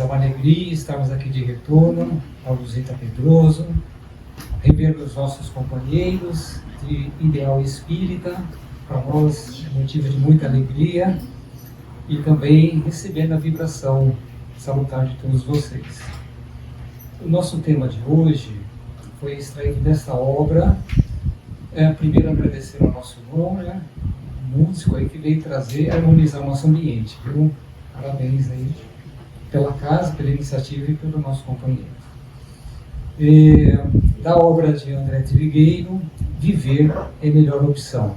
é uma alegria estarmos aqui de retorno ao Luzita Pedroso, rever os nossos companheiros de Ideal Espírita. Para nós é motivo de muita alegria e também recebendo a vibração salutar de todos vocês. O nosso tema de hoje foi extraído dessa obra. Primeiro agradecer ao nosso irmão, músico aí que veio trazer, harmonizar o nosso ambiente, viu? Parabéns aí pela casa, pela iniciativa e pelo nosso companheiro. Da obra de André Trigueiro, Viver é Melhor Opção.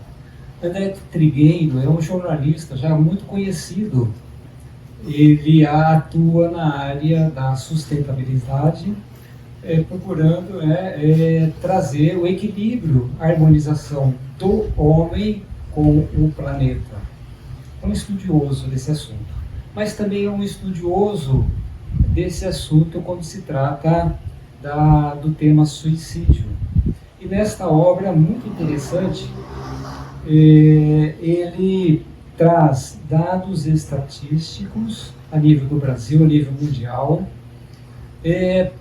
André Trigueiro é um jornalista já muito conhecido. Ele atua na área da sustentabilidade, procurando trazer o equilíbrio, a harmonização do homem com o planeta. É um estudioso desse assunto, mas também é um estudioso desse assunto quando se trata do tema suicídio. E nesta obra muito interessante, ele traz dados estatísticos a nível do Brasil, a nível mundial,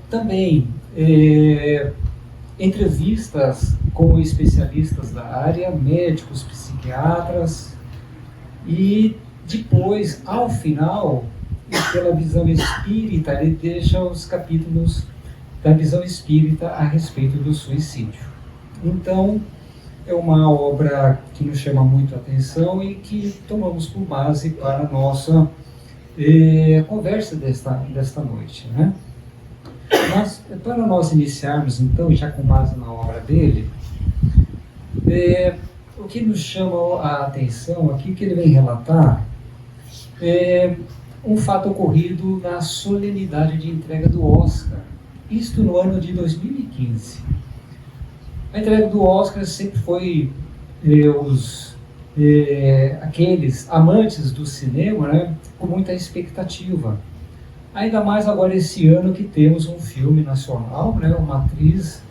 também entrevistas com especialistas da área, médicos, psiquiatras, e depois, ao final, pela visão espírita, ele deixa os capítulos da visão espírita a respeito do suicídio. Então, é uma obra que nos chama muito a atenção e que tomamos por base para a nossa conversa desta noite, né? Mas, para nós iniciarmos, então, já com base na obra dele, o que nos chama a atenção aqui, que ele vem relatar, é um fato ocorrido na solenidade de entrega do Oscar, isto no ano de 2015. A entrega do Oscar sempre foi aqueles amantes do cinema, com muita expectativa. Ainda mais agora esse ano que temos um filme nacional, uma atriz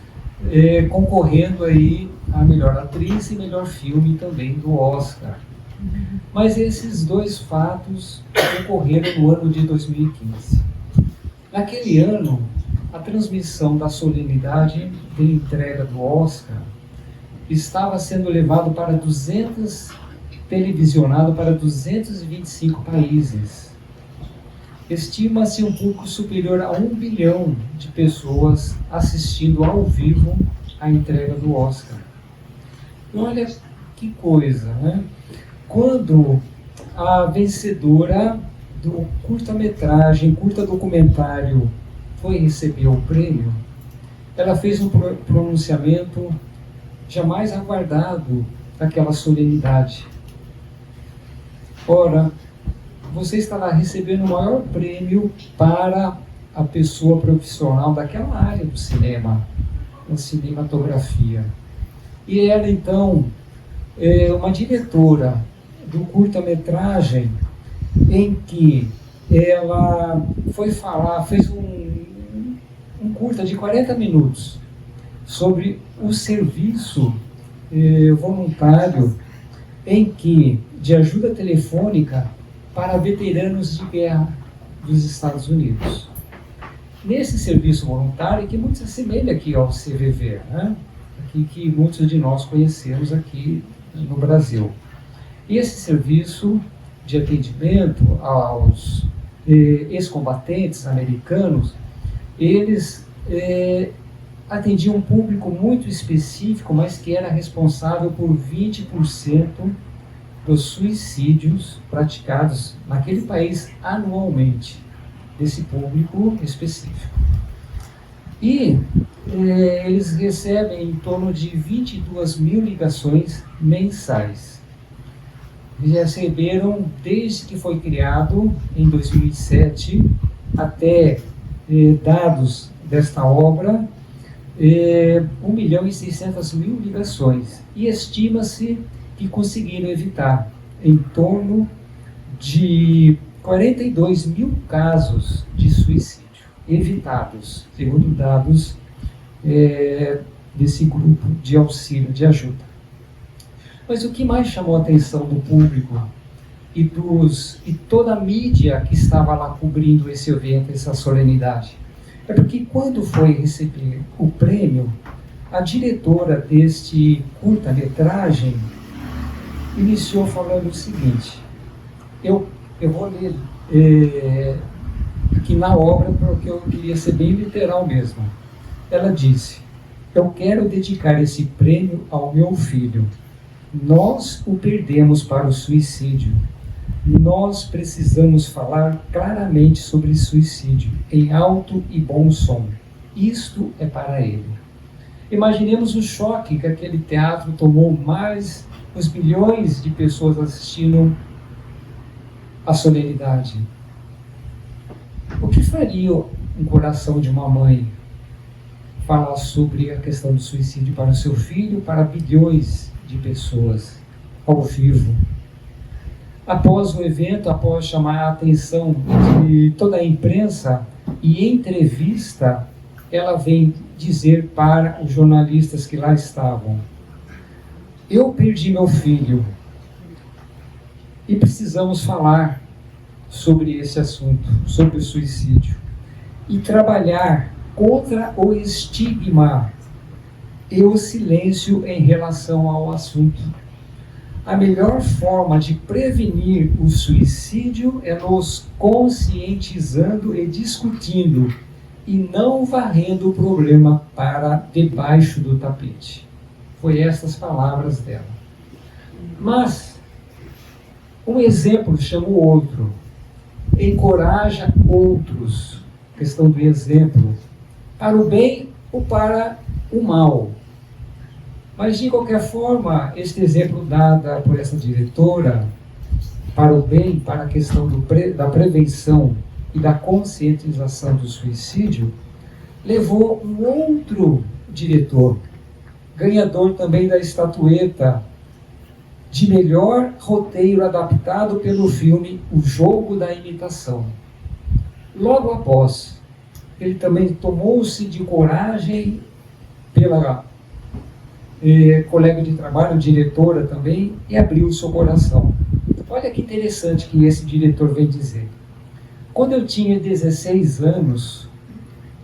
concorrendo aí a melhor atriz e melhor filme também do Oscar. Mas esses dois fatos ocorreram no ano de 2015. Naquele ano, a transmissão da solenidade de entrega do Oscar estava sendo televisionado para 225 países. Estima-se um público superior a 1 bilhão de pessoas assistindo ao vivo a entrega do Oscar. E olha que coisa, Quando a vencedora do curta documentário foi receber o prêmio, ela fez um pronunciamento jamais aguardado daquela solenidade. Ora, você está lá recebendo o maior prêmio para a pessoa profissional daquela área do cinema, da cinematografia. E ela, então, é uma diretora do curta-metragem em que ela fez um curta de 40 minutos sobre o serviço voluntário de ajuda telefônica para veteranos de guerra dos Estados Unidos. Nesse serviço voluntário, que muito se assemelha aqui ao CVV, aqui que muitos de nós conhecemos aqui no Brasil. E esse serviço de atendimento aos ex-combatentes americanos, eles atendiam um público muito específico, mas que era responsável por 20% dos suicídios praticados naquele país anualmente, desse público específico. E eles recebem em torno de 22 mil ligações mensais. Eles receberam, desde que foi criado, em 2007, até dados desta obra, 1.600.000 ligações. E estima-se que conseguiram evitar em torno de 42 mil casos de suicídio evitados, segundo dados desse grupo de auxílio, de ajuda. Mas o que mais chamou a atenção do público e toda a mídia que estava lá cobrindo esse evento, essa solenidade? É porque quando foi receber o prêmio, a diretora deste curta-metragem iniciou falando o seguinte, eu vou ler aqui na obra, porque eu queria ser bem literal mesmo. Ela disse, eu quero dedicar esse prêmio ao meu filho. Nós o perdemos para o suicídio. Nós precisamos falar claramente sobre suicídio, em alto e bom som. Isto é para ele. Imaginemos o choque que aquele teatro tomou, mais os milhões de pessoas assistindo a solenidade. O que faria um coração de uma mãe falar sobre a questão do suicídio para o seu filho, para bilhões de pessoas ao vivo? Após o evento, após chamar a atenção de toda a imprensa e entrevista, ela vem dizer para os jornalistas que lá estavam, eu perdi meu filho e precisamos falar sobre esse assunto, sobre o suicídio, e trabalhar contra o estigma e o silêncio em relação ao assunto. A melhor forma de prevenir o suicídio é nos conscientizando e discutindo, e não varrendo o problema para debaixo do tapete. Foi essas palavras dela. Mas um exemplo chama o outro. Encoraja outros. Questão do exemplo. Para o bem ou para o mal. Mas, de qualquer forma, este exemplo dado por essa diretora, para o bem, para a questão da prevenção e da conscientização do suicídio, levou um outro diretor, ganhador também da estatueta de melhor roteiro adaptado pelo filme O Jogo da Imitação. Logo após, ele também tomou-se de coragem pela colega de trabalho, diretora também, e abriu o seu coração. Olha que interessante que esse diretor vem dizer. Quando eu tinha 16 anos,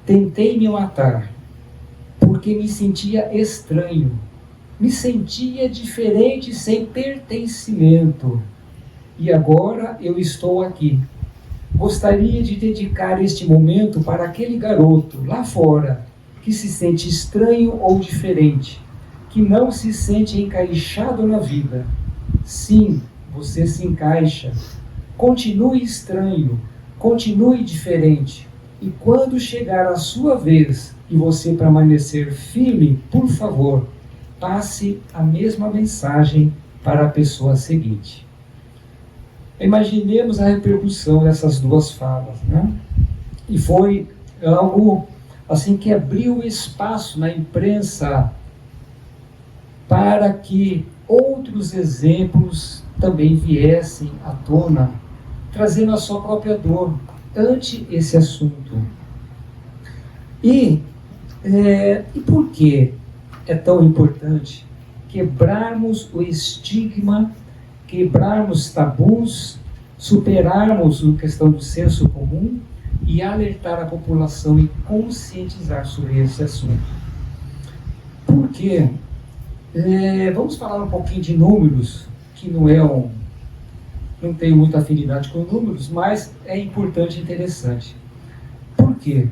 tentei me matar, porque me sentia estranho, me sentia diferente, sem pertencimento. E agora eu estou aqui. Gostaria de dedicar este momento para aquele garoto lá fora, que se sente estranho ou diferente, que não se sente encaixado na vida. Sim, você se encaixa. Continue estranho, continue diferente. E quando chegar a sua vez e você permanecer firme, por favor, passe a mesma mensagem para a pessoa seguinte. Imaginemos a repercussão dessas duas falas, né? E foi algo assim que abriu espaço na imprensa para que outros exemplos também viessem à tona, trazendo a sua própria dor ante esse assunto. E por que é tão importante quebrarmos o estigma, quebrarmos tabus, superarmos a questão do senso comum e alertar a população e conscientizar sobre esse assunto? Porque vamos falar um pouquinho de números, que não tenho muita afinidade com números, mas é importante e interessante. Por quê?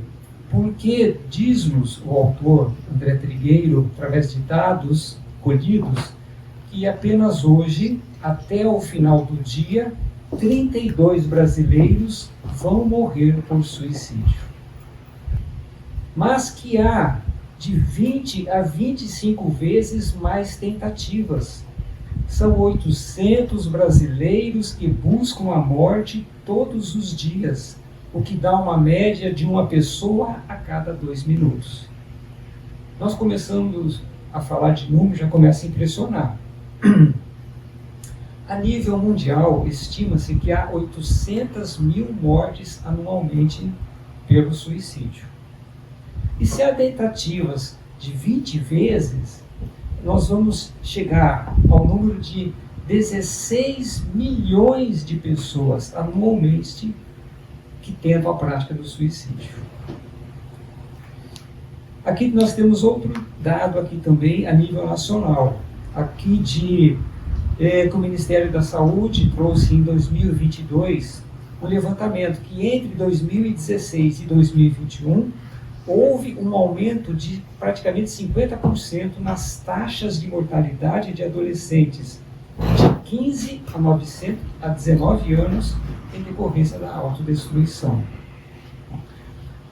Porque diz-nos o autor, André Trigueiro, através de dados colhidos, que apenas hoje, até o final do dia, 32 brasileiros vão morrer por suicídio. Mas que há de 20 a 25 vezes mais tentativas. São 800 brasileiros que buscam a morte todos os dias, o que dá uma média de uma pessoa a cada 2 minutos. Nós começamos a falar de números, já começa a impressionar. A nível mundial, estima-se que há 800 mil mortes anualmente pelo suicídio. E se há tentativas de 20 vezes, nós vamos chegar ao número de 16 milhões de pessoas anualmente que tentam a prática do suicídio. Aqui nós temos outro dado aqui também a nível nacional. Aqui que o Ministério da Saúde trouxe em 2022 um levantamento que entre 2016 e 2021 houve um aumento de praticamente 50% nas taxas de mortalidade de adolescentes de 15 a 19 anos em decorrência da autodestruição.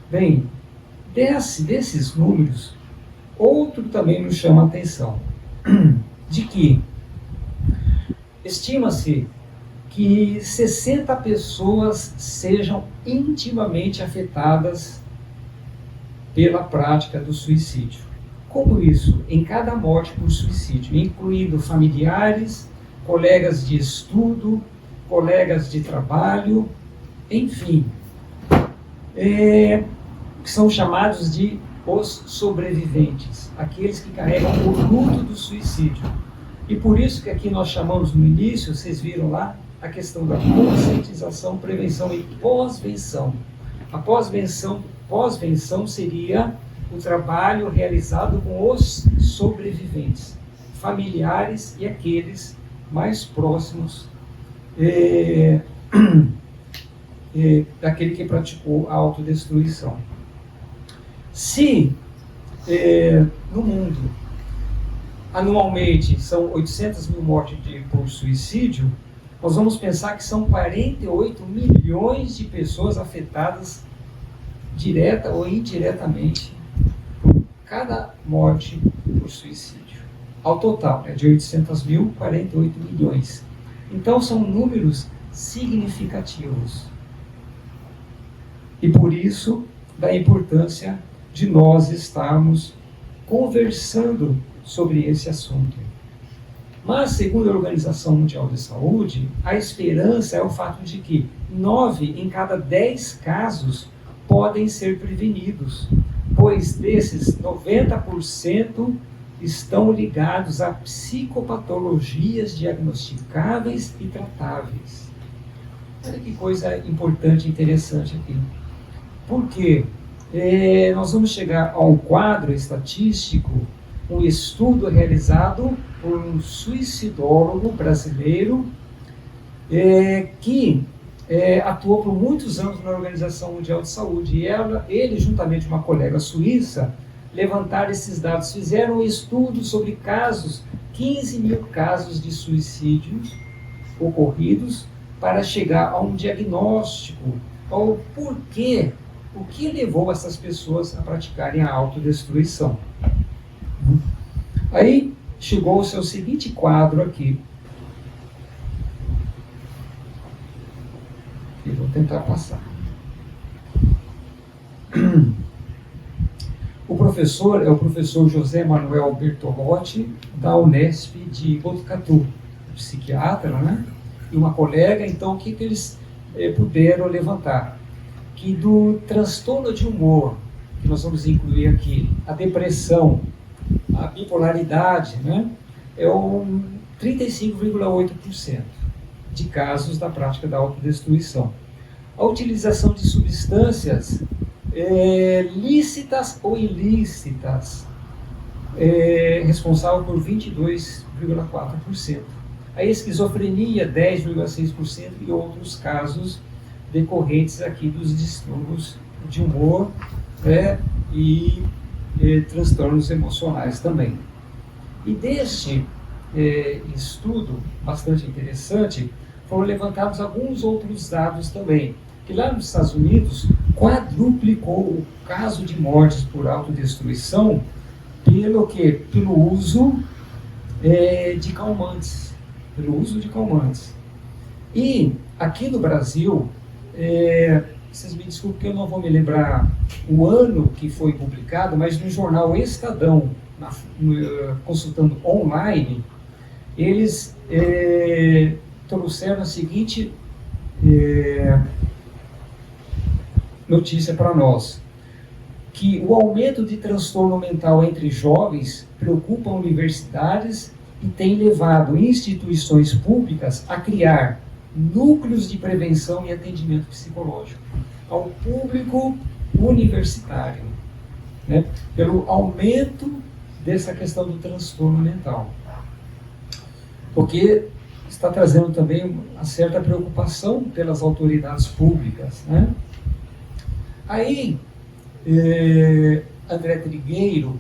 Bem, desses números, outro também nos chama a atenção, de que estima-se que 60 pessoas sejam intimamente afetadas pela prática do suicídio. Como isso? Em cada morte por suicídio, incluindo familiares, colegas de estudo, colegas de trabalho, enfim, que são chamados de os sobreviventes, aqueles que carregam o luto do suicídio. E por isso que aqui nós chamamos no início, vocês viram lá, a questão da conscientização, prevenção e pós-venção. A pós-venção seria o trabalho realizado com os sobreviventes, familiares e aqueles mais próximos daquele que praticou a autodestruição. Se no mundo anualmente são 800 mil mortes por suicídio, nós vamos pensar que são 48 milhões de pessoas afetadas direta ou indiretamente por cada morte por suicídio. Ao total, de 800 mil, 48 milhões. Então são números significativos. E por isso, da importância de nós estarmos conversando sobre esse assunto. Mas, segundo a Organização Mundial de Saúde, a esperança é o fato de que 9 em cada 10 casos podem ser prevenidos, pois desses 90% estão ligados a psicopatologias diagnosticáveis e tratáveis. Olha que coisa importante e interessante aqui. Porque nós vamos chegar a um quadro estatístico, um estudo realizado por um suicidólogo brasileiro que atuou por muitos anos na Organização Mundial de Saúde. E ele, juntamente com uma colega suíça, levantaram esses dados, fizeram um estudo sobre casos, 15 mil casos de suicídios ocorridos, para chegar a um diagnóstico, ao porquê, o que levou essas pessoas a praticarem a autodestruição. Aí chegou o seu seguinte quadro aqui. Eu vou tentar passar. O professor é o professor José Manuel Bertolotti, da Unesp de Botucatu, psiquiatra, né? E uma colega. Então, o que eles puderam levantar? Que do transtorno de humor, que nós vamos incluir aqui, a depressão, a bipolaridade, né? É 35,8% de casos da prática da autodestruição. A utilização de substâncias lícitas ou ilícitas, responsável por 22,4%. A esquizofrenia, 10,6%, e outros casos decorrentes aqui dos distúrbios de humor e transtornos emocionais também. E deste estudo bastante interessante, foram levantados alguns outros dados também, que lá nos Estados Unidos quadruplicou o caso de mortes por autodestruição pelo uso de calmantes. Pelo uso de calmantes. E aqui no Brasil, vocês me desculpem que eu não vou me lembrar o ano que foi publicado, mas no jornal Estadão, consultando online, eles trouxeram a seguinte notícia para nós, que o aumento de transtorno mental entre jovens preocupa universidades e tem levado instituições públicas a criar núcleos de prevenção e atendimento psicológico ao público universitário, né, pelo aumento dessa questão do transtorno mental. Porque está trazendo também uma certa preocupação pelas autoridades públicas, né? Aí, André Trigueiro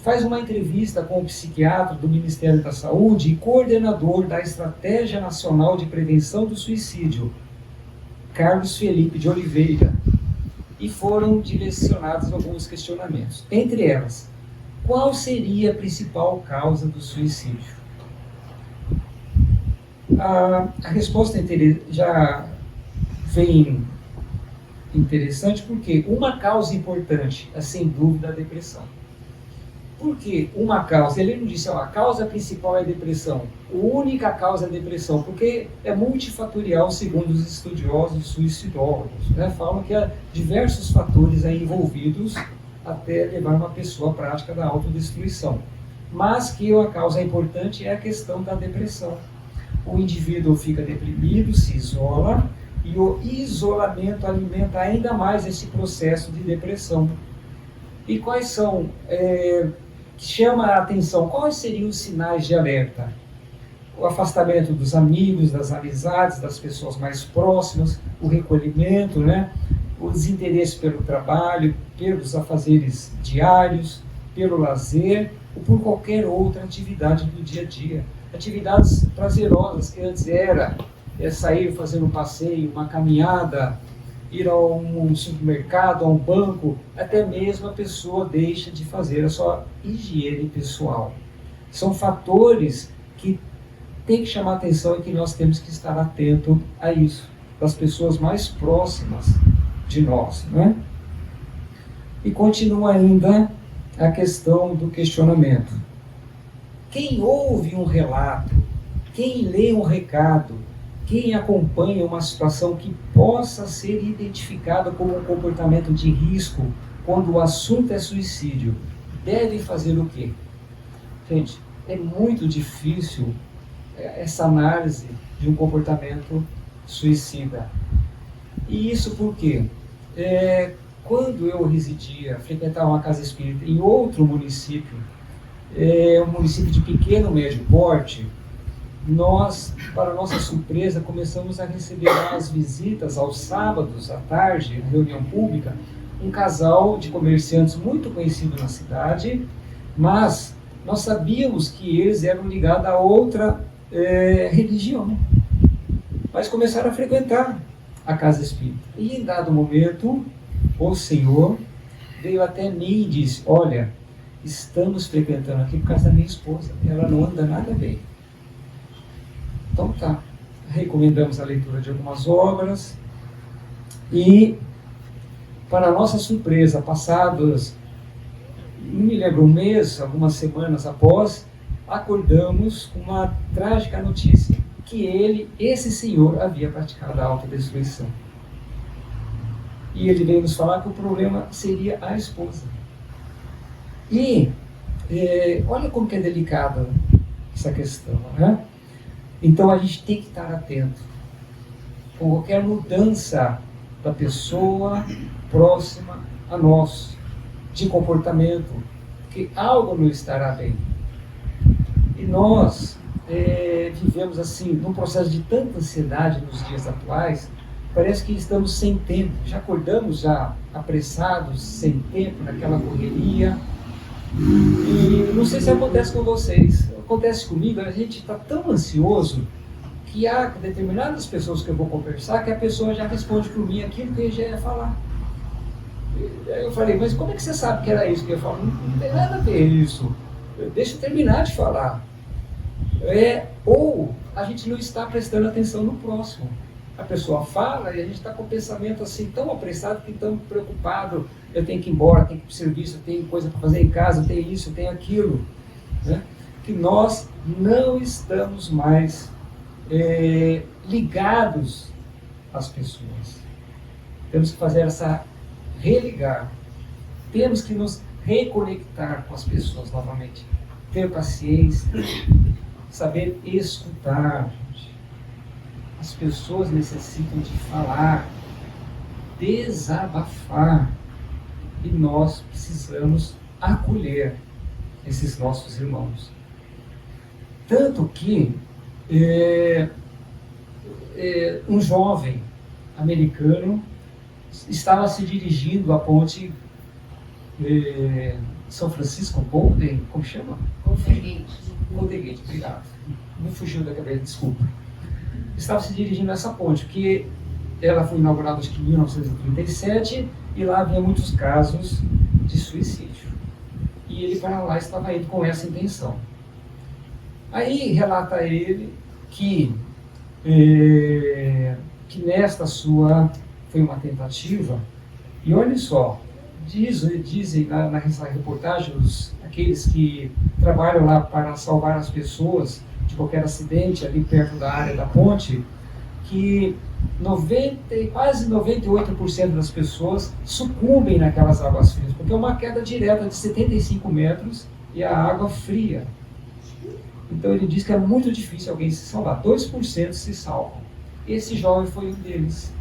faz uma entrevista com o psiquiatra do Ministério da Saúde e coordenador da Estratégia Nacional de Prevenção do Suicídio, Carlos Felipe de Oliveira, e foram direcionados alguns questionamentos. Entre elas, qual seria a principal causa do suicídio? A resposta já vem interessante porque uma causa importante é, sem dúvida, a depressão. Por que uma causa? Ele não disse, a causa principal é a depressão, a única causa é a depressão, porque é multifatorial, segundo os estudiosos suicidólogos, né? Falam que há diversos fatores aí envolvidos até levar uma pessoa à prática da autodestruição. Mas que a causa importante é a questão da depressão. O indivíduo fica deprimido, se isola, e o isolamento alimenta ainda mais esse processo de depressão. E quais são, chama a atenção, quais seriam os sinais de alerta? O afastamento dos amigos, das amizades, das pessoas mais próximas, o recolhimento, né? O desinteresse pelo trabalho, pelos afazeres diários, pelo lazer, ou por qualquer outra atividade do dia a dia. Atividades prazerosas que antes era sair, fazer um passeio, uma caminhada, ir a um supermercado, a um banco, até mesmo a pessoa deixa de fazer a sua higiene pessoal. São fatores que tem que chamar atenção e que nós temos que estar atento a isso, das pessoas mais próximas de nós, né? E continua ainda a questão do questionamento. Quem ouve um relato, quem lê um recado, quem acompanha uma situação que possa ser identificada como um comportamento de risco quando o assunto é suicídio, deve fazer o quê? Gente, é muito difícil essa análise de um comportamento suicida. E isso por quê? Quando eu residia, frequentava uma casa espírita em outro município, um município de pequeno, médio porte, nós, para nossa surpresa, começamos a receber as visitas aos sábados, à tarde, na reunião pública, um casal de comerciantes muito conhecido na cidade, mas nós sabíamos que eles eram ligados a outra religião, mas começaram a frequentar a casa espírita. E em dado momento, o Senhor veio até mim e disse, olha, estamos frequentando aqui por causa da minha esposa, ela não anda nada bem. Então tá, recomendamos a leitura de algumas obras e, para nossa surpresa, passados, não me lembro, um mês, algumas semanas após, acordamos com uma trágica notícia, que esse senhor havia praticado a autodestruição. E ele veio nos falar que o problema seria a esposa. E olha como que é delicada essa questão, né? Então a gente tem que estar atento com qualquer mudança da pessoa próxima a nós, de comportamento, que algo não estará bem. E nós vivemos assim, num processo de tanta ansiedade nos dias atuais, parece que estamos sem tempo, já acordamos já apressados, sem tempo, naquela correria. E não sei se acontece com vocês, acontece comigo, a gente está tão ansioso que há determinadas pessoas que eu vou conversar que a pessoa já responde por mim aquilo que eu já ia falar. Aí eu falei, mas como é que você sabe que era isso que eu ia falar? Não tem nada a ver isso, deixa eu terminar de falar. Ou a gente não está prestando atenção no próximo. A pessoa fala e a gente está com o pensamento assim tão apressado, que tão preocupado, eu tenho que ir embora, tenho que ir para o serviço, eu tenho coisa para fazer em casa, eu tenho isso, eu tenho aquilo, né? Que nós não estamos mais ligados às pessoas. Temos que fazer religar, temos que nos reconectar com as pessoas novamente. ter paciência, saber escutar, gente. As pessoas necessitam de falar, desabafar, e nós precisamos acolher esses nossos irmãos. Tanto que um jovem americano estava se dirigindo à ponte São Francisco Golden, como chama? Golden Gate, obrigado. Me fugiu da cabeça, desculpa. Estava se dirigindo a essa ponte, porque ela foi inaugurada acho que em 1937 e lá havia muitos casos de suicídio. E ele para lá estava indo com essa intenção. Aí relata ele que nesta sua foi uma tentativa, e olha só, dizem nessa reportagem, aqueles que trabalham lá para salvar as pessoas de qualquer acidente ali perto da área da ponte, que quase 98% das pessoas sucumbem naquelas águas frias, porque é uma queda direta de 75 metros e a água fria. Então ele diz que é muito difícil alguém se salvar, 2% se salvam. Esse jovem foi um deles.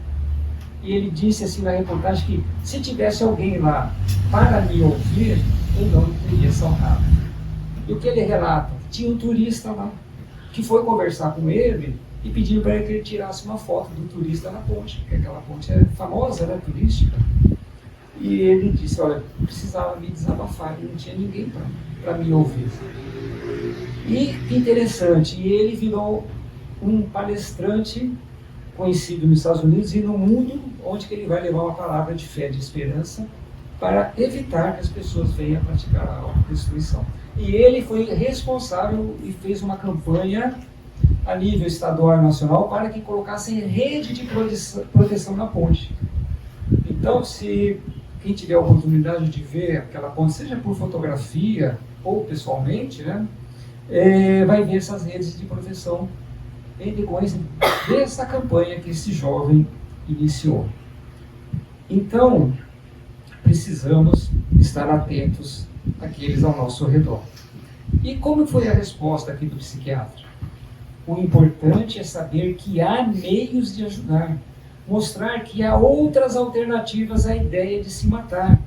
E ele disse assim na reportagem que se tivesse alguém lá para me ouvir, eu não teria salvado. E o que ele relata? Tinha um turista lá, que foi conversar com ele e pediu para ele que ele tirasse uma foto do turista na ponte, porque aquela ponte é famosa, né, turística. E ele disse, olha, eu precisava me desabafar, e não tinha ninguém para me ouvir. E que interessante, e ele virou um palestrante conhecido nos Estados Unidos e no mundo, onde que ele vai levar uma palavra de fé, de esperança, para evitar que as pessoas venham a praticar a autodestruição. E ele foi responsável e fez uma campanha a nível estadual e nacional para que colocassem rede de proteção na ponte. Então, se quem tiver a oportunidade de ver aquela ponte, seja por fotografia ou pessoalmente, né, vai ver essas redes de proteção em decorrência dessa campanha que esse jovem iniciou. Então, precisamos estar atentos àqueles ao nosso redor. E como foi a resposta aqui do psiquiatra? O importante é saber que há meios de ajudar, mostrar que há outras alternativas à ideia de se matar,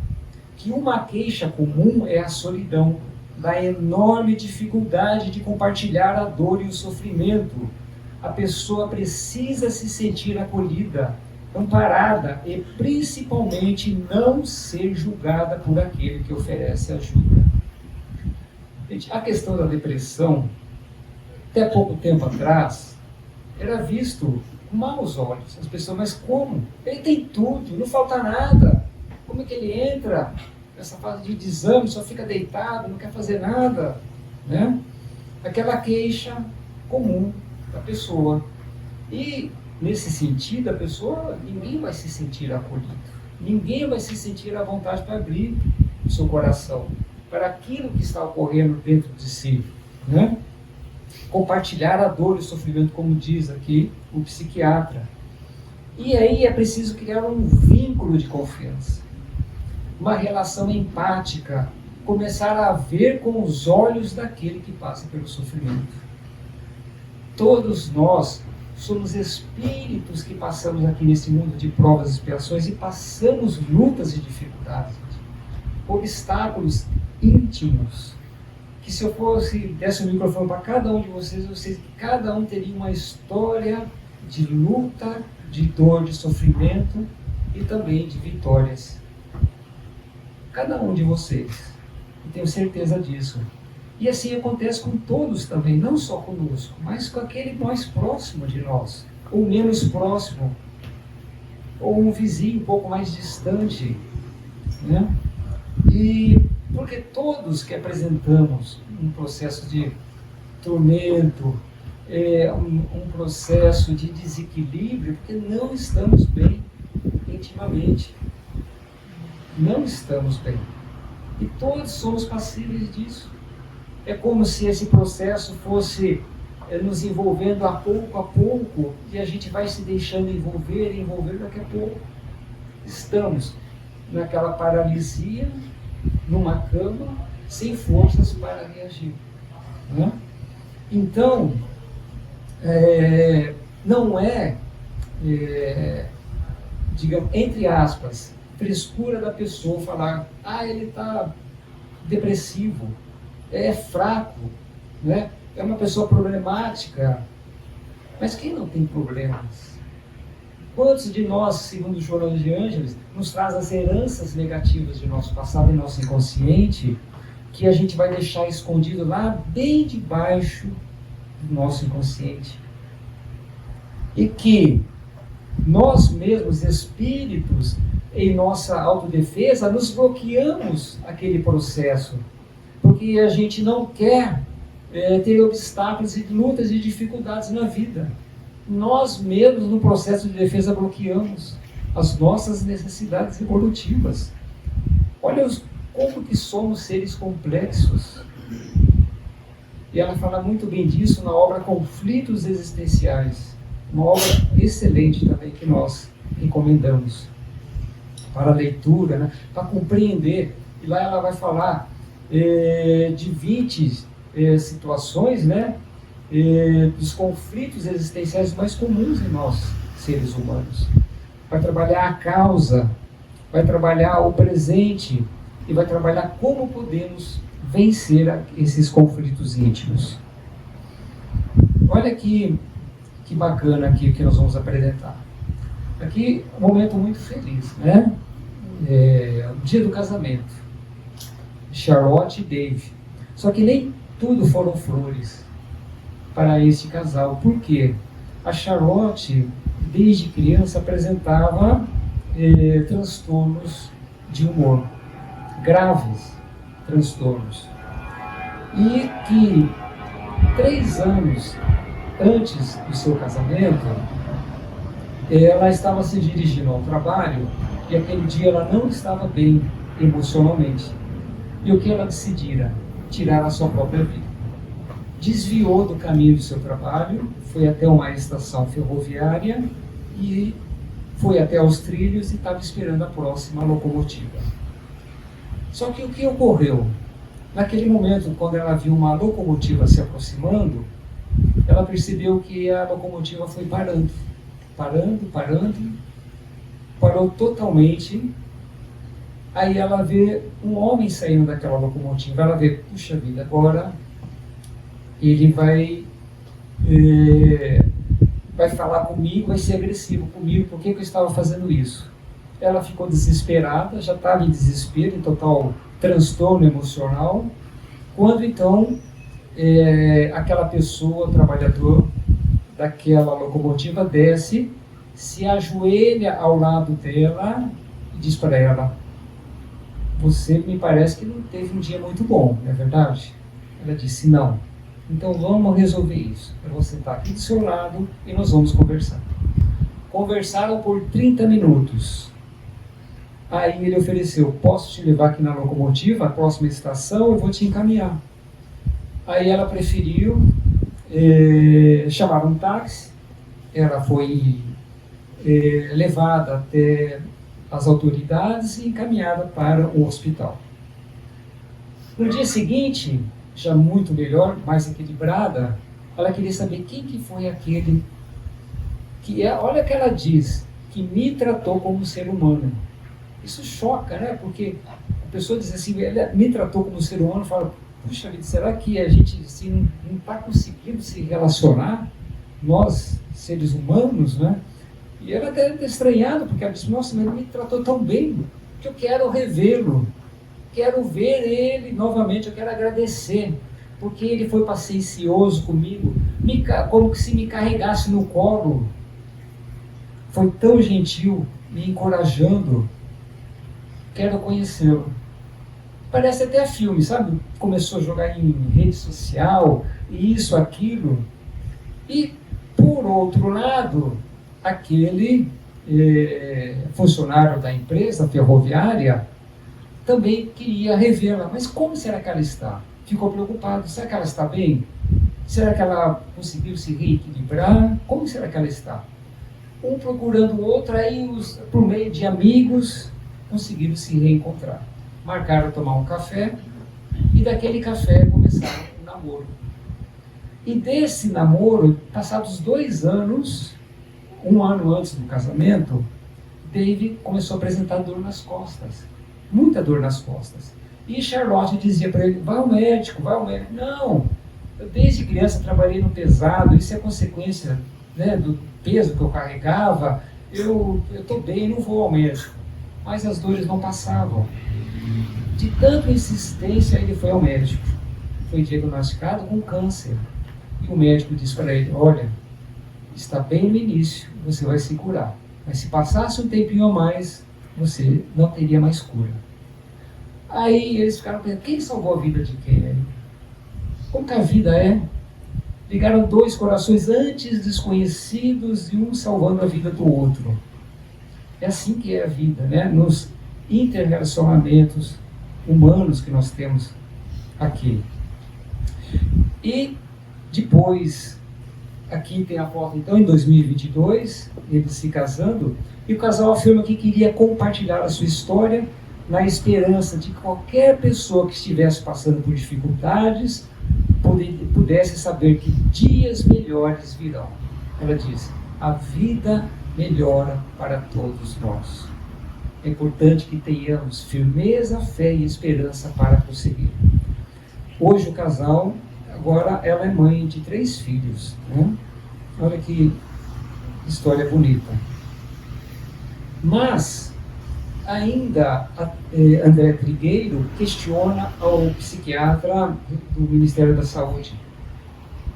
que uma queixa comum é a solidão, da enorme dificuldade de compartilhar a dor e o sofrimento. A pessoa precisa se sentir acolhida, amparada e principalmente não ser julgada por aquele que oferece ajuda. Gente, a questão da depressão, até pouco tempo atrás, era visto com maus olhos. As pessoas, mas como? Ele tem tudo, não falta nada. Como é que ele entra nessa fase de desame, só fica deitado, não quer fazer nada? Né? Aquela queixa comum da pessoa. E, nesse sentido, a pessoa, ninguém vai se sentir acolhido. Ninguém vai se sentir à vontade para abrir o seu coração para aquilo que está ocorrendo dentro de si. Né? Compartilhar a dor e o sofrimento, como diz aqui o psiquiatra. E aí é preciso criar um vínculo de confiança, uma relação empática, começar a ver com os olhos daquele que passa pelo sofrimento. Todos nós somos espíritos que passamos aqui nesse mundo de provas e expiações e passamos lutas e dificuldades, obstáculos íntimos, que se eu desse o microfone para cada um de vocês, eu sei que cada um teria uma história de luta, de dor, de sofrimento e também de vitórias. Cada um de vocês, eu tenho certeza disso. E assim acontece com todos também, não só conosco, mas com aquele mais próximo de nós, ou menos próximo, ou um vizinho um pouco mais distante, né? E porque todos que apresentamos um processo de tormento, um processo de desequilíbrio, porque não estamos bem intimamente. Não estamos bem. E todos somos passíveis disso. É como se esse processo fosse nos envolvendo a pouco, e a gente vai se deixando envolver, daqui a pouco estamos naquela paralisia, numa cama, sem forças para reagir. né? Então, não digamos, entre aspas, frescura da pessoa falar, ele está depressivo, é fraco, né? É uma pessoa problemática. Mas quem não tem problemas? Quantos de nós, segundo o João de Ângeles, nos traz as heranças negativas de nosso passado e nosso inconsciente, que a gente vai deixar escondido lá bem debaixo do nosso inconsciente? E que nós mesmos, espíritos, em nossa autodefesa, nos bloqueamos aquele processo, porque a gente não quer ter obstáculos e lutas e dificuldades na vida. Nós mesmos, no processo de defesa, bloqueamos as nossas necessidades evolutivas. Olha como que somos seres complexos. E ela fala muito bem disso na obra Conflitos Existenciais, uma obra excelente também que nós recomendamos para a leitura, né? Para compreender. E lá ela vai falar de 20 situações, né? Dos conflitos existenciais mais comuns em nós, seres humanos. Vai trabalhar a causa, vai trabalhar o presente e vai trabalhar como podemos vencer esses conflitos íntimos. Olha que bacana aqui o que nós vamos apresentar. Aqui um momento muito feliz, né? O dia do casamento, Charlotte e Dave. Só que nem tudo foram flores para este casal. Por quê? A Charlotte, desde criança, apresentava transtornos de humor, graves transtornos. E que 3 anos antes do seu casamento, ela estava se dirigindo ao trabalho e aquele dia ela não estava bem emocionalmente. E o que ela decidira? Tirar a sua própria vida. Desviou do caminho do seu trabalho, foi até uma estação ferroviária e foi até os trilhos e estava esperando a próxima locomotiva. Só que o que ocorreu? Naquele momento, quando ela viu uma locomotiva se aproximando, ela percebeu que a locomotiva foi parando, parou totalmente. Aí ela vê um homem saindo daquela locomotiva, ela vê, puxa vida, agora ele vai falar comigo, vai ser agressivo comigo, por que eu estava fazendo isso? Ela ficou desesperada, já estava em desespero, em total transtorno emocional, quando então aquela pessoa, o trabalhador daquela locomotiva, desce, se ajoelha ao lado dela e diz para ela, você me parece que não teve um dia muito bom, não é verdade? Ela disse, não. Então vamos resolver isso. Eu vou sentar aqui do seu lado e nós vamos conversar. Conversaram por 30 minutos. Aí ele ofereceu, posso te levar aqui na locomotiva, a próxima estação, eu vou te encaminhar. Aí ela preferiu chamar um táxi, ela foi levada até as autoridades e encaminhada para o hospital. No dia seguinte, já muito melhor, mais equilibrada, ela queria saber quem que foi aquele olha o que ela diz, que me tratou como ser humano. Isso choca, né? Porque a pessoa diz assim, ela me tratou como ser humano, fala, puxa vida, será que a gente assim, não está conseguindo se relacionar, nós, seres humanos, né? E ela até estranhada, porque ela disse, nossa, mas ele me tratou tão bem, que eu quero revê-lo, quero ver ele novamente, eu quero agradecer, porque ele foi paciencioso comigo, como que se me carregasse no colo, foi tão gentil, me encorajando, quero conhecê-lo. Parece até filme, sabe? Começou a jogar em rede social, isso, aquilo. E, por outro lado, aquele funcionário da empresa ferroviária também queria revê-la. Mas como será que ela está? Ficou preocupado. Será que ela está bem? Será que ela conseguiu se reequilibrar? Como será que ela está? Um procurando o outro, aí por meio de amigos, conseguiram se reencontrar. Marcaram tomar um café e daquele café começaram um namoro. E desse namoro, passados 2 anos, 1 ano antes do casamento, Dave começou a apresentar dor nas costas. Muita dor nas costas. E Charlotte dizia para ele, vai ao médico, vai ao médico. Não, eu desde criança trabalhei no pesado, isso é consequência, né, do peso que eu carregava, eu estou bem, não vou ao médico. Mas as dores não passavam. De tanta insistência, ele foi ao médico. Foi diagnosticado com câncer. E o médico disse para ele, olha, está bem no início, você vai se curar. Mas se passasse um tempinho a mais, você não teria mais cura. Aí eles ficaram pensando, quem salvou a vida de quem? Como que a vida é? Ligaram 2 corações antes desconhecidos e um salvando a vida do outro. É assim que é a vida, né? Nos interrelacionamentos humanos que nós temos aqui. E depois, aqui tem a foto, então, em 2022, eles se casando, e o casal afirma que queria compartilhar a sua história na esperança de que qualquer pessoa que estivesse passando por dificuldades pudesse saber que dias melhores virão. Ela diz, a vida melhora para todos nós. É importante que tenhamos firmeza, fé e esperança para prosseguir. Hoje o casal, agora ela é mãe de 3 filhos, né? Olha que história bonita. Mas, ainda, André Trigueiro questiona ao psiquiatra do Ministério da Saúde.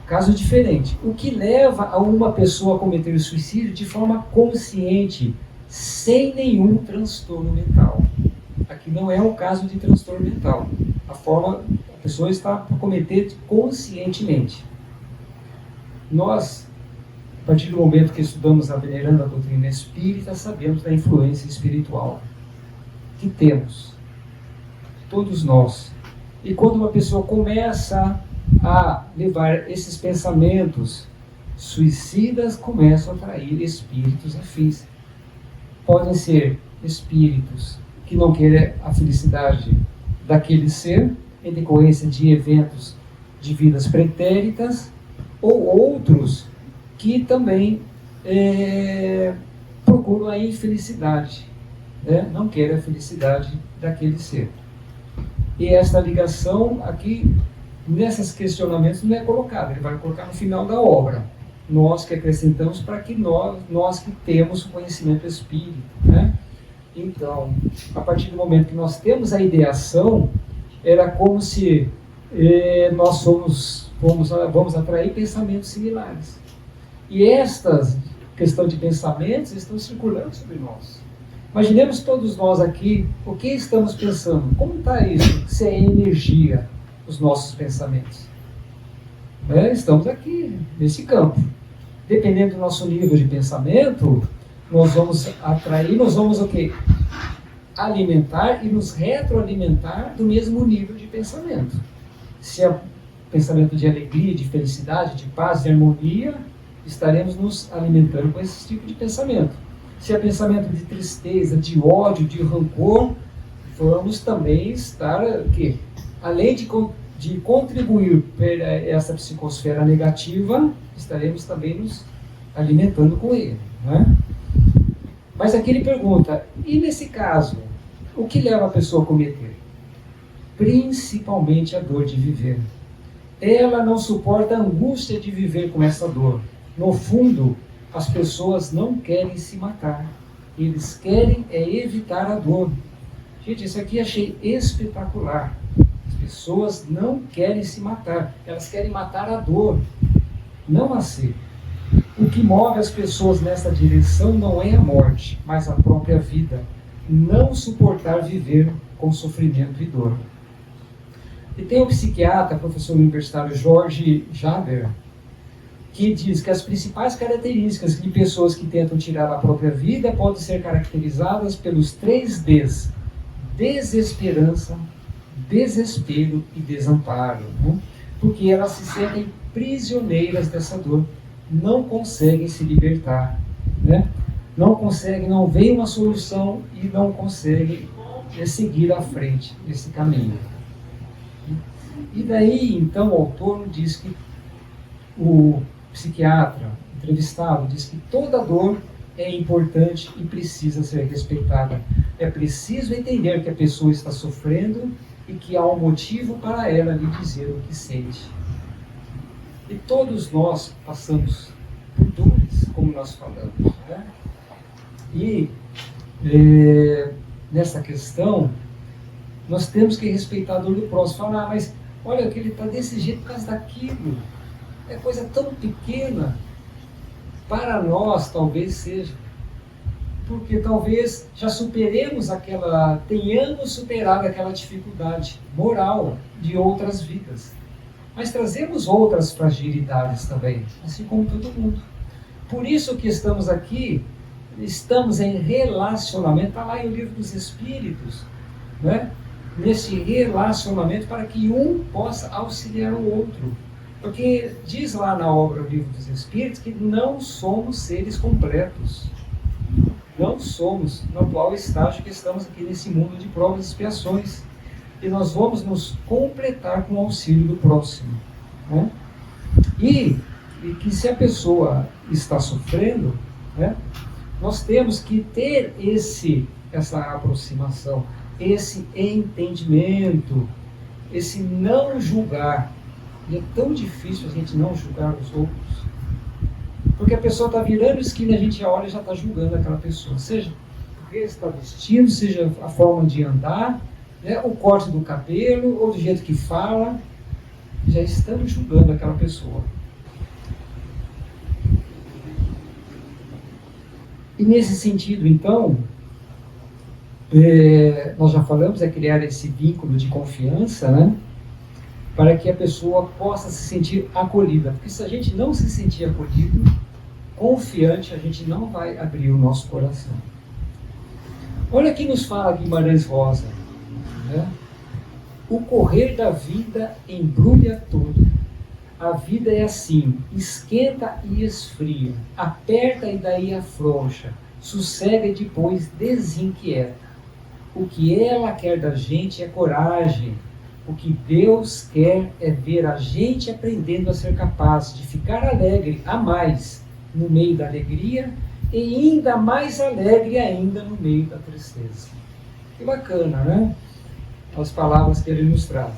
Caso diferente. O que leva a uma pessoa a cometer suicídio de forma consciente, sem nenhum transtorno mental? Aqui não é um caso de transtorno mental. A pessoa está a cometer conscientemente. Nós, a partir do momento que estudamos a Veneranda a doutrina espírita, sabemos da influência espiritual que temos, todos nós. E quando uma pessoa começa a levar esses pensamentos suicidas, começam a atrair espíritos afins. Podem ser espíritos que não querem a felicidade daquele ser, em decorrência de eventos de vidas pretéritas, ou outros que também procuram a infelicidade, né? Não querem a felicidade daquele ser. E esta ligação aqui, nesses questionamentos, não é colocada, ele vai colocar no final da obra. Nós que acrescentamos para que nós que temos o conhecimento espírita, né? Então, a partir do momento que nós temos a ideação, era como se nós vamos atrair pensamentos similares. E estas questão de pensamentos estão circulando sobre nós. Imaginemos todos nós aqui, o que estamos pensando? Como está isso? Se é energia, os nossos pensamentos. Estamos aqui, nesse campo. Dependendo do nosso nível de pensamento, nós vamos atrair, nós vamos o quê? Alimentar e nos retroalimentar do mesmo nível de pensamento. Se é pensamento de alegria, de felicidade, de paz, de harmonia, estaremos nos alimentando com esse tipo de pensamento. Se é pensamento de tristeza, de ódio, de rancor, vamos também estar, o quê? Além de contribuir para essa psicosfera negativa, estaremos também nos alimentando com ele, né? Mas aqui ele pergunta, e nesse caso, o que leva a pessoa a cometer? Principalmente a dor de viver. Ela não suporta a angústia de viver com essa dor. No fundo, as pessoas não querem se matar. Eles querem evitar a dor. Gente, isso aqui achei espetacular. As pessoas não querem se matar. Elas querem matar a dor, não a si. O que move as pessoas nessa direção não é a morte, mas a própria vida. Não suportar viver com sofrimento e dor. E tem o psiquiatra, professor universitário Jorge Jaber, que diz que as principais características de pessoas que tentam tirar a própria vida podem ser caracterizadas pelos 3 Ds: desesperança, desespero e desamparo, né? Porque elas se sentem prisioneiras dessa dor, não conseguem se libertar, né? Não conseguem, não veem uma solução e não conseguem seguir à frente nesse caminho. E daí, então, o autor diz que o psiquiatra entrevistado diz que toda dor é importante e precisa ser respeitada. É preciso entender que a pessoa está sofrendo e que há um motivo para ela lhe dizer o que sente. E todos nós passamos por dores, como nós falamos, né? E nessa questão, nós temos que respeitar a dor do próximo. Falar, mas olha que ele está desse jeito por causa daquilo. É coisa tão pequena. Para nós, talvez seja. Porque talvez já tenhamos superado aquela dificuldade moral de outras vidas. Mas trazemos outras fragilidades também, assim como todo mundo. Por isso que estamos aqui, estamos em relacionamento, está lá em O Livro dos Espíritos, né? Nesse relacionamento para que um possa auxiliar o outro. Porque diz lá na obra O Livro dos Espíritos que não somos seres completos. Não somos no atual estágio que estamos aqui nesse mundo de provas e expiações. E nós vamos nos completar com o auxílio do próximo, né? E que se a pessoa está sofrendo, né, nós temos que ter essa aproximação, esse entendimento, esse não julgar. E é tão difícil a gente não julgar os outros. Porque a pessoa está virando esquina e a gente olha e já está julgando aquela pessoa. Seja porque está vestido, seja a forma de andar, né, o corte do cabelo, ou do jeito que fala. Já estamos julgando aquela pessoa. E nesse sentido, então, nós já falamos, é criar esse vínculo de confiança, né? Para que a pessoa possa se sentir acolhida. Porque se a gente não se sentir acolhido, confiante, a gente não vai abrir o nosso coração. Olha quem nos fala Guimarães Rosa, né? O correr da vida embrulha tudo. A vida é assim, esquenta e esfria, aperta e daí afrouxa, sossega e depois desinquieta. O que ela quer da gente é coragem. O que Deus quer é ver a gente aprendendo a ser capaz de ficar alegre a mais no meio da alegria e ainda mais alegre ainda no meio da tristeza. Que bacana, né? As palavras que ele nos traz.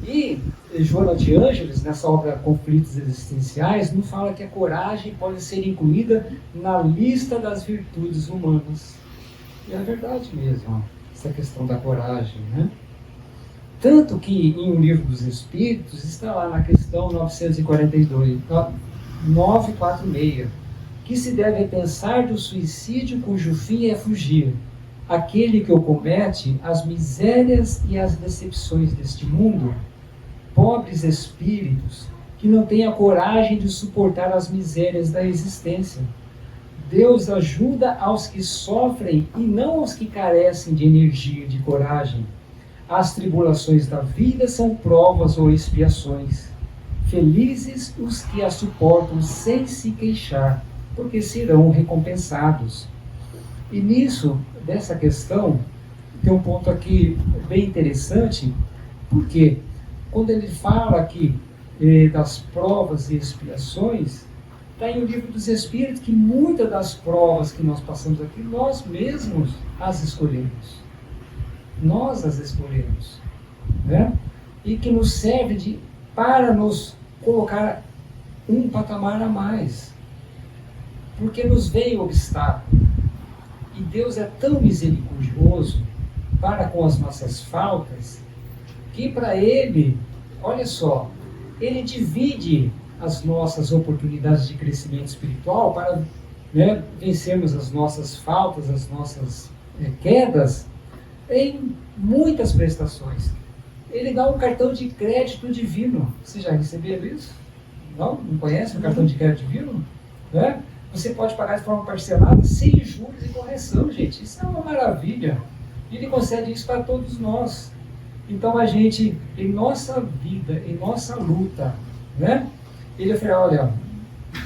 E Joana de Ângeles, nessa obra Conflitos Existenciais, nos fala que a coragem pode ser incluída na lista das virtudes humanas. E é verdade mesmo, essa questão da coragem, né? Tanto que em O Livro dos Espíritos está lá na questão 946, que se deve pensar do suicídio cujo fim é fugir, aquele que o comete as misérias e as decepções deste mundo, pobres espíritos que não têm a coragem de suportar as misérias da existência. Deus ajuda aos que sofrem e não aos que carecem de energia e de coragem. As tribulações da vida são provas ou expiações. Felizes os que as suportam sem se queixar, porque serão recompensados. E nisso, dessa questão, tem um ponto aqui bem interessante, porque quando ele fala aqui das provas e expiações, está em O Livro dos Espíritos que muitas das provas que nós passamos aqui, nós mesmos as escolhemos. Nós as escolhemos, né? E que nos serve para nos colocar um patamar a mais, porque nos veio obstáculo, e Deus é tão misericordioso para com as nossas faltas, que para Ele, olha só, Ele divide as nossas oportunidades de crescimento espiritual para, né, vencermos as nossas faltas, as nossas quedas, em muitas prestações. Ele dá um cartão de crédito divino. Você já recebeu isso? Não? Não conhece o cartão de crédito divino? Né? Você pode pagar de forma parcelada, sem juros e correção, gente. Isso é uma maravilha. E ele concede isso para todos nós. Então a gente, em nossa vida, em nossa luta, né? Ele fala, olha,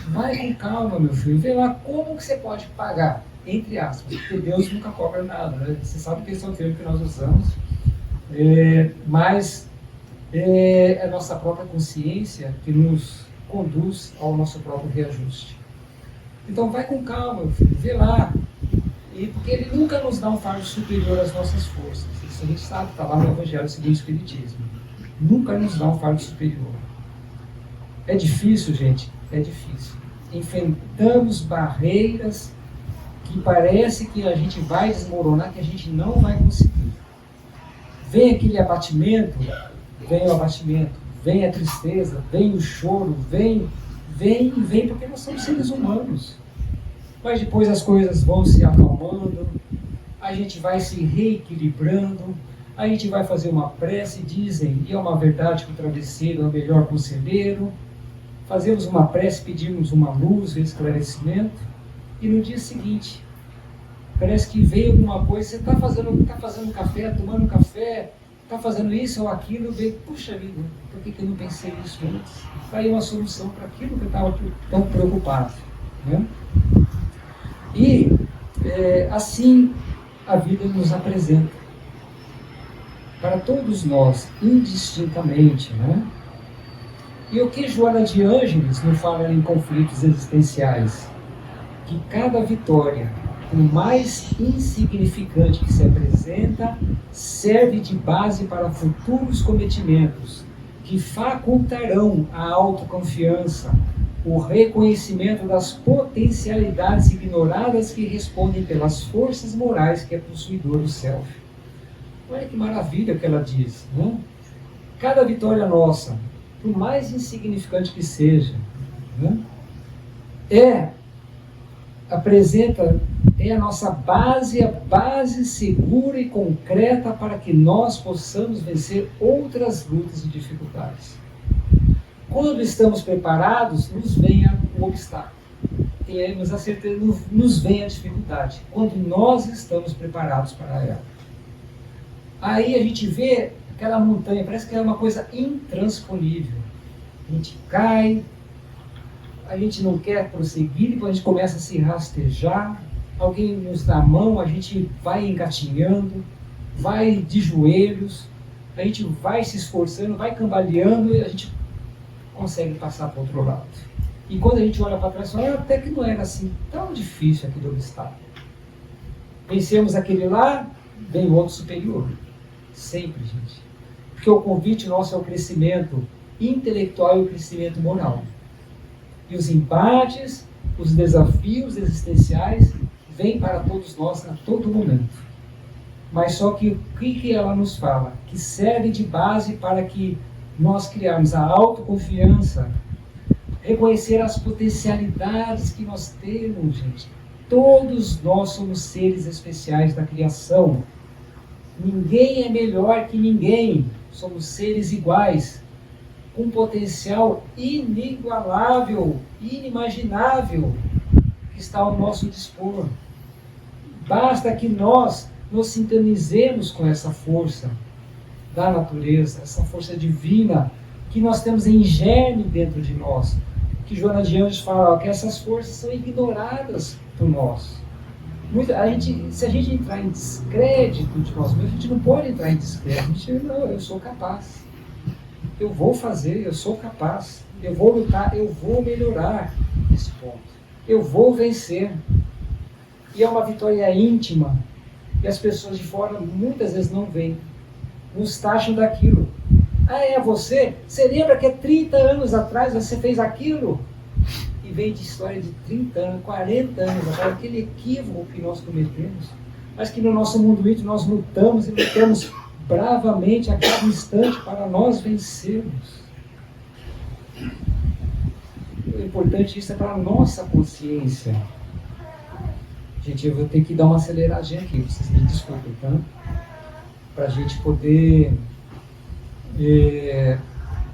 vai com calma, meu filho, vê lá como que você pode pagar. Entre aspas, porque Deus nunca cobra nada, né? Você sabe que esse é o termo que nós usamos, mas é a nossa própria consciência que nos conduz ao nosso próprio reajuste. Então vai com calma, meu filho, vê lá. E porque ele nunca nos dá um fardo superior às nossas forças. Isso a gente sabe, está lá no Evangelho segundo o Espiritismo. Nunca nos dá um fardo superior. É difícil, gente, é difícil. Enfrentamos barreiras que parece que a gente vai desmoronar, que a gente não vai conseguir. Vem aquele abatimento, vem o abatimento, vem a tristeza, vem o choro, vem, porque nós somos seres humanos. Mas depois as coisas vão se acalmando, a gente vai se reequilibrando, a gente vai fazer uma prece, dizem, e é uma verdade que o travesseiro é o melhor conselheiro. Fazemos uma prece, pedimos uma luz, um esclarecimento, e no dia seguinte, parece que veio alguma coisa, você está fazendo café, tomando café, está fazendo isso ou aquilo, veio, puxa vida, por que eu não pensei nisso antes? Está aí uma solução para aquilo que eu estava tão preocupado. Né? E assim a vida nos apresenta, para todos nós, indistintamente, né? E o que Joana de Ângeles nos fala em Conflitos Existenciais? Que cada vitória, por mais insignificante que se apresenta, serve de base para futuros cometimentos, que facultarão a autoconfiança, o reconhecimento das potencialidades ignoradas que respondem pelas forças morais que é possuidor do self. Olha que maravilha que ela diz, né? Cada vitória nossa, por mais insignificante que seja, né, é a nossa base, a base segura e concreta para que nós possamos vencer outras lutas e dificuldades. Quando estamos preparados, nos vem o obstáculo. Temos a certeza, nos vem a dificuldade. Quando nós estamos preparados para ela. Aí a gente vê aquela montanha, parece que é uma coisa intransponível. A gente cai, a gente não quer prosseguir, depois a gente começa a se rastejar, alguém nos dá a mão, a gente vai engatinhando, vai de joelhos, a gente vai se esforçando, vai cambaleando e a gente consegue passar para o outro lado. E quando a gente olha para trás, fala, até que não era assim tão difícil aquele obstáculo. Vencemos aquele lá, vem o outro superior. Sempre, gente. Porque o convite nosso é o crescimento intelectual e o crescimento moral. E os embates, os desafios existenciais vêm para todos nós a todo momento. Mas só que o que ela nos fala? Que serve de base para que nós criarmos a autoconfiança, reconhecer as potencialidades que nós temos, gente. Todos nós somos seres especiais da criação. Ninguém é melhor que ninguém. Somos seres iguais, com potencial inigualável, inimaginável, que está ao nosso dispor. Basta que nós nos sintonizemos com essa força da natureza, essa força divina que nós temos em germe dentro de nós. Que Joana de Ângeles fala que essas forças são ignoradas por nós. Se a gente entrar em descrédito de nós mesmos, a gente não pode entrar em descrédito. A gente, não, eu sou capaz. Eu vou fazer, eu sou capaz. Eu vou lutar, eu vou melhorar esse ponto. Eu vou vencer. E é uma vitória íntima. E as pessoas de fora muitas vezes não veem. Nos taxam daquilo. Ah, é você? Você lembra que há 30 anos atrás você fez aquilo? E vem de história de 30 anos, 40 anos atrás, aquele equívoco que nós cometemos, mas que no nosso mundo íntimo nós lutamos e lutamos bravamente a cada instante para nós vencermos. O importante isso é para a nossa consciência. Gente, eu vou ter que dar uma aceleradinha aqui, vocês me desculpem, tá? Para a gente poder...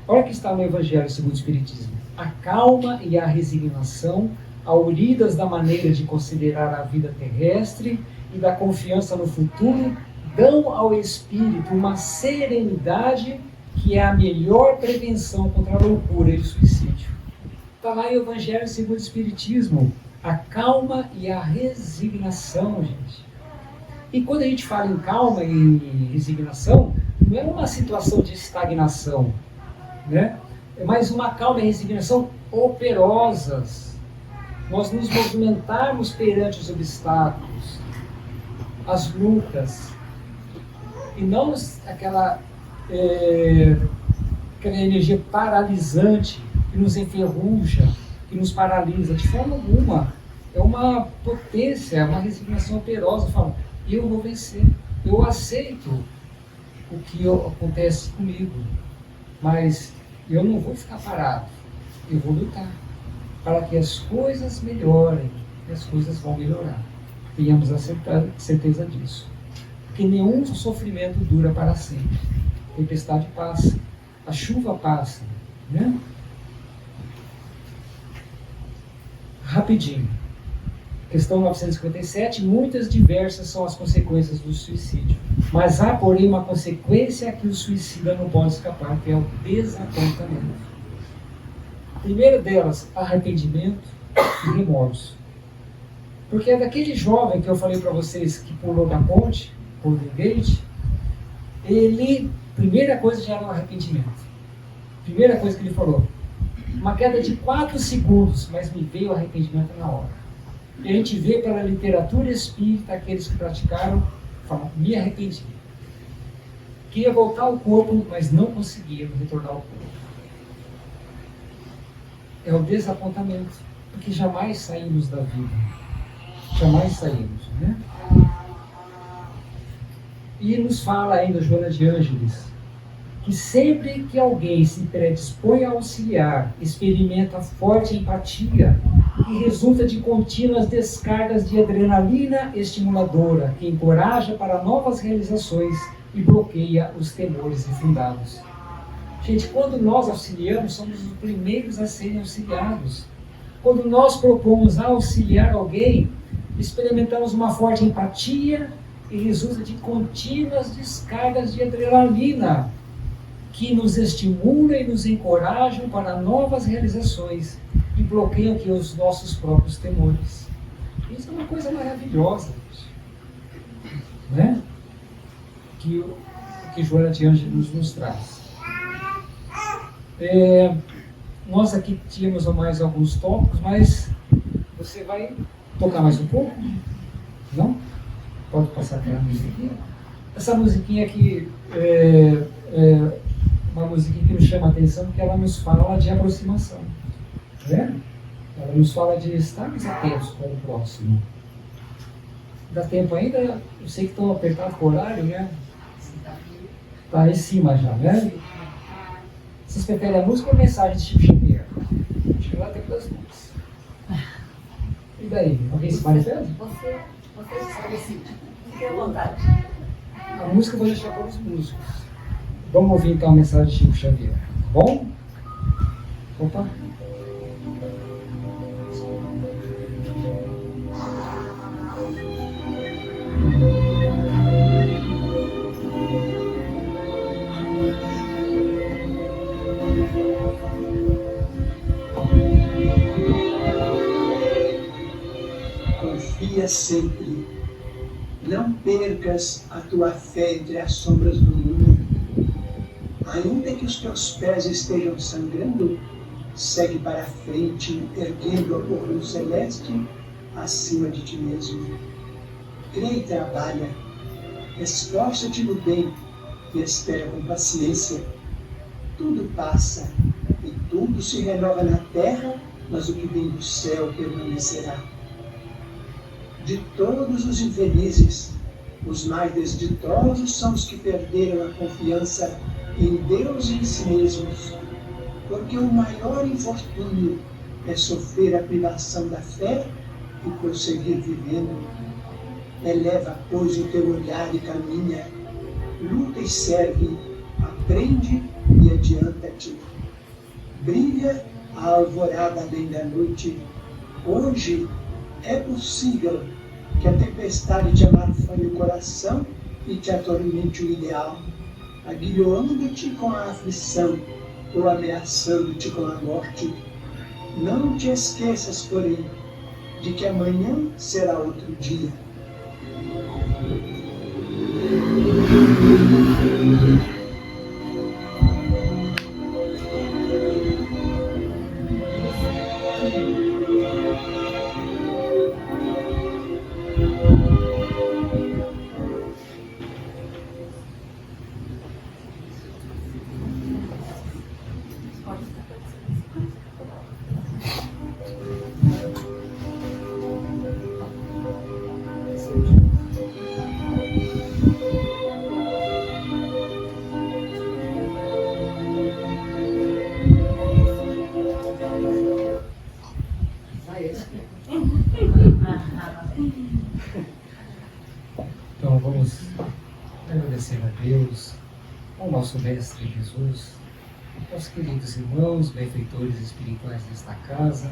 Olha o que está no Evangelho segundo o Espiritismo. A calma e a resignação, auridas da maneira de considerar a vida terrestre e da confiança no futuro, dão ao espírito uma serenidade que é a melhor prevenção contra a loucura e o suicídio. Está lá em Evangelho segundo o Espiritismo. A calma e a resignação, gente. E quando a gente fala em calma e resignação, não é uma situação de estagnação, né? mas uma calma e resignação operosas. Nós nos movimentarmos perante os obstáculos, as lutas, e não aquela energia paralisante que nos enferruja, que nos paralisa, de forma alguma. É uma potência, é uma resignação operosa. Fala, eu vou vencer, eu aceito o que acontece comigo, mas eu não vou ficar parado, eu vou lutar para que as coisas melhorem, e as coisas vão melhorar. Tenhamos a certeza disso. Porque nenhum sofrimento dura para sempre. A tempestade passa, a chuva passa, né? Rapidinho. Questão 957, muitas diversas são as consequências do suicídio. Mas há, porém, uma consequência que o suicida não pode escapar, que é o desapontamento. A primeira delas, arrependimento e remorso. Porque é daquele jovem que eu falei para vocês que pulou da ponte, por Gate, ele, primeira coisa já era o arrependimento. Primeira coisa que ele falou, uma queda de 4 segundos, mas me veio o arrependimento na hora. E a gente vê pela literatura espírita, aqueles que praticaram, falam, me arrependi. Queria voltar ao corpo, mas não conseguia retornar ao corpo. É o desapontamento, porque jamais saímos da vida. Jamais saímos, né? E nos fala ainda Joana de Ângeles, que sempre que alguém se predispõe a auxiliar, experimenta forte empatia e resulta de contínuas descargas de adrenalina estimuladora que encoraja para novas realizações e bloqueia os temores infundados. Gente, quando nós auxiliamos, somos os primeiros a serem auxiliados. Quando nós propomos auxiliar alguém, experimentamos uma forte empatia e resulta de contínuas descargas de adrenalina que nos estimulam e nos encorajam para novas realizações e bloqueiam aqui os nossos próprios temores. Isso é uma coisa maravilhosa, né? Que Joana de Ângeles nos traz. Nós aqui tínhamos mais alguns tópicos, mas você vai tocar mais um pouco? Não? Pode passar aquela musiquinha? Essa musiquinha aqui uma musiquinha que nos chama a atenção, porque ela nos fala de aproximação. Né? Ela nos fala de estarmos atentos com o próximo. Dá tempo ainda? Eu sei que estão apertados com o horário, né? Está em cima já, né? Vocês preferem a música ou a mensagem de Chico Xavier? Acho que lá tem das duas. E daí? Alguém se manifesta? Você decide. Fique à vontade. A música eu vou deixar para os músicos. Vamos ouvir então a mensagem de Chico Xavier. Bom? Opa! Confia sempre. Não percas a tua fé entre as sombras do mundo. Ainda que os teus pés estejam sangrando, segue para a frente, erguendo a coroa celeste acima de ti mesmo. Crê e trabalha. Esforça-te no bem e espera com paciência. Tudo passa e tudo se renova na terra, mas o que vem do céu permanecerá. De todos os infelizes, os mais desditosos são os que perderam a confiança em Deus e em si mesmos, porque o maior infortúnio é sofrer a privação da fé e prosseguir vivendo. Eleva, pois, o teu olhar e caminha, luta e serve, aprende e adianta-te. Brilha a alvorada além da noite. Hoje é possível que a tempestade te amarfane o coração e te atormente o ideal, aguilhoando-te com a aflição ou ameaçando-te com a morte. Não te esqueças, porém, de que amanhã será outro dia. ao nosso Mestre Jesus, aos queridos irmãos, benfeitores espirituais desta casa.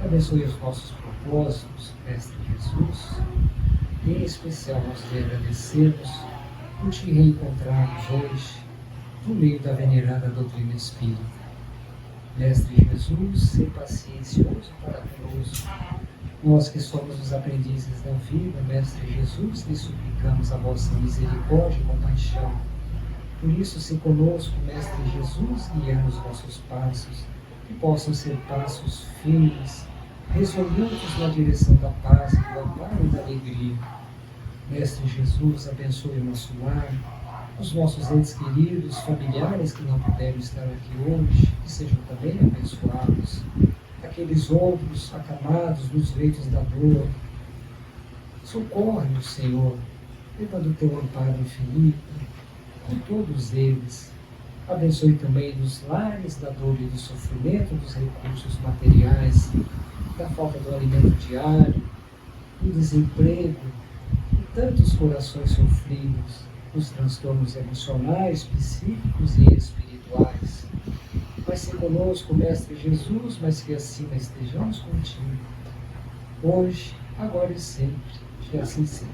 Abençoe os nossos propósitos, Mestre Jesus. Em especial, nós lhe agradecemos por te reencontrarmos hoje no meio da venerada doutrina espírita. Mestre Jesus, ser paciencioso para conosco. Nós que somos os aprendizes da vida, Mestre Jesus, lhe suplicamos a vossa misericórdia e compaixão. Por isso, se conosco, Mestre Jesus, guiar os nossos passos, que possam ser passos firmes, resolutos na direção da paz, do amparo e da alegria. Mestre Jesus, abençoe o nosso lar, os nossos entes queridos, familiares que não puderam estar aqui hoje, que sejam também abençoados. Aqueles outros acamados nos leitos da dor, socorre-nos, Senhor, levando o teu amparo infinito por todos eles. Abençoe também nos lares da dor e do sofrimento, dos recursos materiais, da falta do alimento diário, do desemprego, e tantos corações sofridos, dos transtornos emocionais, psíquicos e espirituais. Mas se conosco, Mestre Jesus, mas que acima estejamos contigo, hoje, agora e sempre, que assim seja.